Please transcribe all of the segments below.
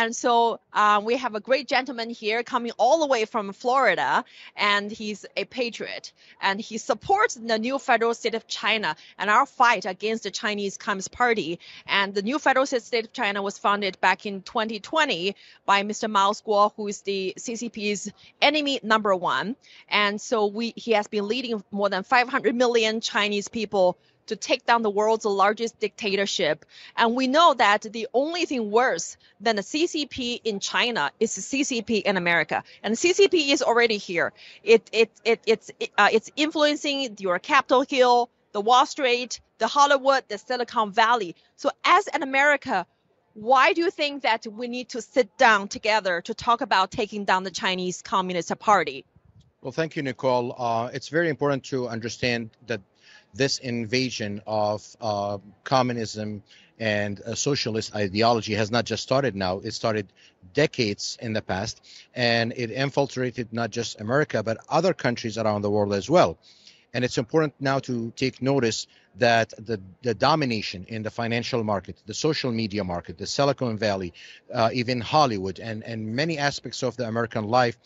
And so we have a great gentleman here coming all the way from Florida, and he's a patriot. And he supports the new federal state of China and our fight against the Chinese Communist Party. And the new federal state of China was founded back in 2020 by Mr. Mao Guo, who is the CCP's enemy number one. And so he has been leading more than 500 million Chinese people to take down the world's largest dictatorship. And we know that the only thing worse than the CCP in China is the CCP in America. And the CCP is already here. It's influencing your Capitol Hill, the Wall Street, the Hollywood, the Silicon Valley. So as an America, why do you think that we need to sit down together to talk about taking down the Chinese Communist Party? Well, thank you, Nicole. It's very important to understand that this invasion of communism and socialist ideology has not just started now. It started decades in the past, and it infiltrated not just America, but other countries around the world as well. And it's important now to take notice that the domination in the financial market, the social media market, the Silicon Valley, even Hollywood, and many aspects of the American life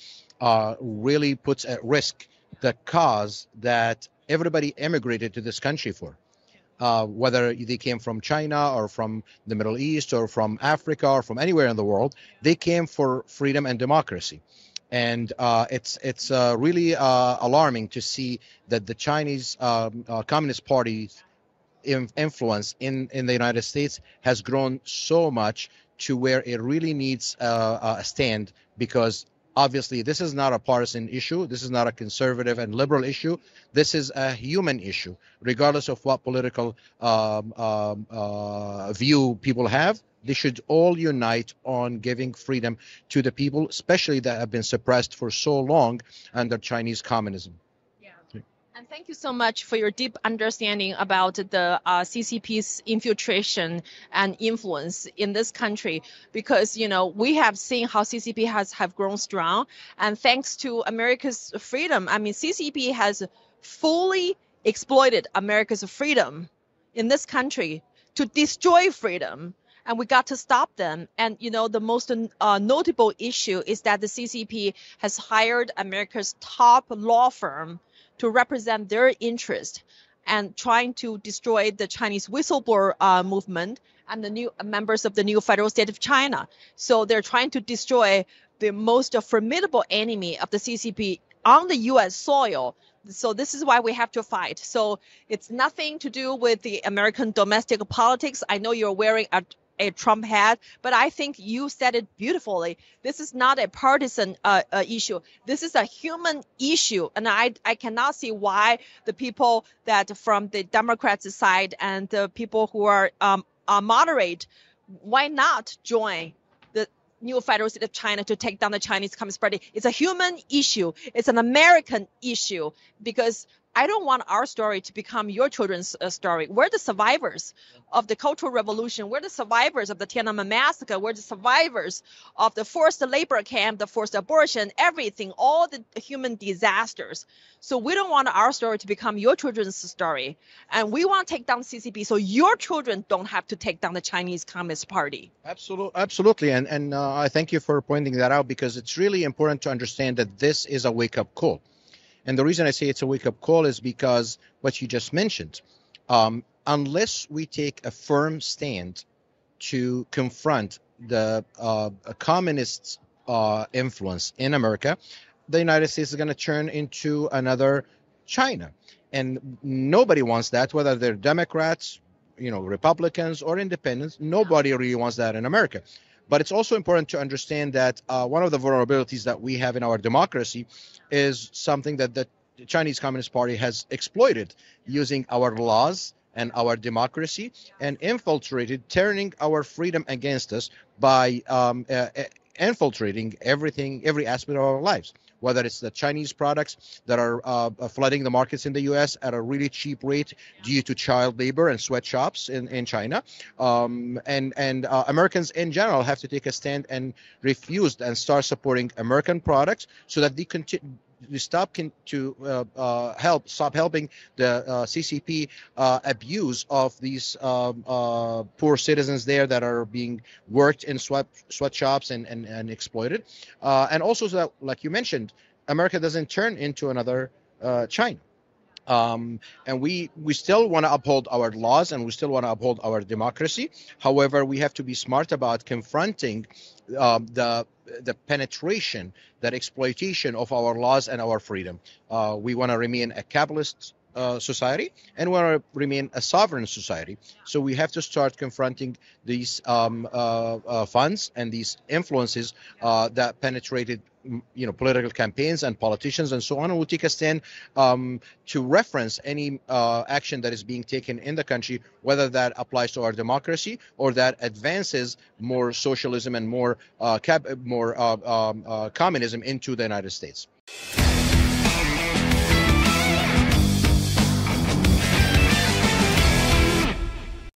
really puts at risk the cause that everybody emigrated to this country for, whether they came from China or from the Middle East or from Africa or from anywhere in the world. They came for freedom and democracy. And it's really alarming to see that the Chinese Communist Party's influence in the United States has grown so much to where it really needs a stand, because obviously, this is not a partisan issue. This is not a conservative and liberal issue. This is a human issue, regardless of what political view people have. They should all unite on giving freedom to the people, especially that have been suppressed for so long under Chinese communism. And thank you so much for your deep understanding about the CCP's infiltration and influence in this country, because, you know, we have seen how CCP have grown strong, and thanks to America's freedom. I mean, CCP has fully exploited America's freedom in this country to destroy freedom. And we got to stop them. And, you know, the most notable issue is that the CCP has hired America's top law firm to represent their interest and trying to destroy the Chinese whistleblower movement and the new members of the new federal state of China. So they're trying to destroy the most formidable enemy of the CCP on the U.S. soil. So this is why we have to fight. So it's nothing to do with the American domestic politics. I know you're wearing a Trump hat, but I think you said it beautifully. This is not a partisan issue. This is a human issue. And I cannot see why the people that from the Democrats' side and the people who are moderate, why not join the new federal state of China to take down the Chinese Communist Party? It's a human issue. It's an American issue, because I don't want our story to become your children's story. We're the survivors of the Cultural Revolution. We're the survivors of the Tiananmen Massacre. We're the survivors of the forced labor camp, the forced abortion, everything, all the human disasters. So we don't want our story to become your children's story. And we want to take down CCP so your children don't have to take down the Chinese Communist Party. Absolutely. And I thank you for pointing that out, because it's really important to understand that this is a wake-up call. And the reason I say it's a wake-up call is because what you just mentioned, unless we take a firm stand to confront the communist influence in America, the United States is going to turn into another China. And nobody wants that, whether they're Democrats, you know, Republicans or independents. Nobody really wants that in America. But it's also important to understand that one of the vulnerabilities that we have in our democracy is something that the Chinese Communist Party has exploited, using our laws and our democracy and infiltrated, turning our freedom against us by infiltrating every aspect of our lives, whether it's the Chinese products that are flooding the markets in the U.S. at a really cheap rate due to child labor and sweatshops in China. And Americans in general have to take a stand and refuse and start supporting American products so that stop helping the CCP abuse of these poor citizens there that are being worked in sweatshops and exploited, and also so that, like you mentioned, America doesn't turn into another China. And we still want to uphold our laws, and we still want to uphold our democracy. However, we have to be smart about confronting the penetration, that exploitation of our laws and our freedom. We want to remain a capitalist society, and we want to remain a sovereign society. So we have to start confronting these funds and these influences that penetrated, political campaigns and politicians and so on. And we'll take a stand to reference any action that is being taken in the country, whether that applies to our democracy or that advances more socialism and more communism into the United States.